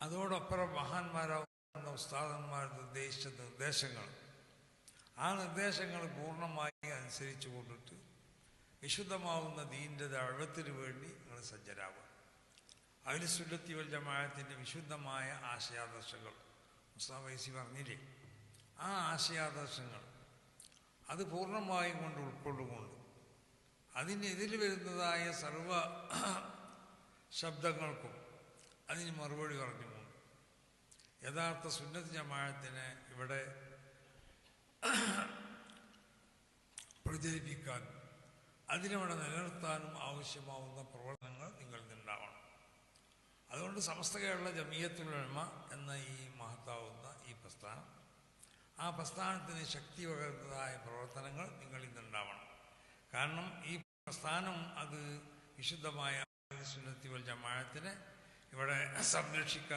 അതോടൊപ്പം മഹാന്മാരാവുന്ന ഉസ്താദന്മാർ നിർദ്ദേശിച്ച നിർദ്ദേശങ്ങൾ, ആ നിർദ്ദേശങ്ങൾ പൂർണ്ണമായി അനുസരിച്ചു കൊണ്ടിട്ട് വിശുദ്ധമാവുന്ന ദീൻ്റെ ദഅവത്തിന് വേണ്ടി നിങ്ങൾ സജ്ജരാവുക. അഹ്ലു സുന്നത്തി വൽ ജമാഅത്തിൻ്റെ വിശുദ്ധമായ ആശയാദർശങ്ങൾ മുസ്തഫ ഫൈസി പറഞ്ഞില്ലേ, ആ ആശയാദർശങ്ങൾ അത് പൂർണ്ണമായും കൊണ്ട് ഉൾക്കൊള്ളുകൊണ്ട് അതിനെതിൽ വരുന്നതായ സർവ ശബ്ദങ്ങൾക്കും അതിന് മറുപടി പറഞ്ഞുകൊണ്ട് യഥാർത്ഥ സുന്നത്ത് ജമാഅത്തിനെ ഇവിടെ പ്രചരിപ്പിക്കാനും അതിനവിടെ നിലനിർത്താനും ആവശ്യമാവുന്ന പ്രവർത്തനങ്ങൾ നിങ്ങളിൽ നിന്നുണ്ടാവണം. അതുകൊണ്ട് സമസ്ത കേരള ജമിയത്തുൽ ഉലമ എന്ന ഈ മഹത്താവുന്ന ഈ പ്രസ്ഥാനം, ആ പ്രസ്ഥാനത്തിന് ശക്തി പകരുന്നതായ പ്രവർത്തനങ്ങൾ നിങ്ങളിൽ നിന്നുണ്ടാവണം. കാരണം ഈ പ്രസ്ഥാനം അത് വിശുദ്ധമായ സുന്നത്തി വൽ ജമാഅത്തിനെ ഇവിടെ സംരക്ഷിക്കാൻ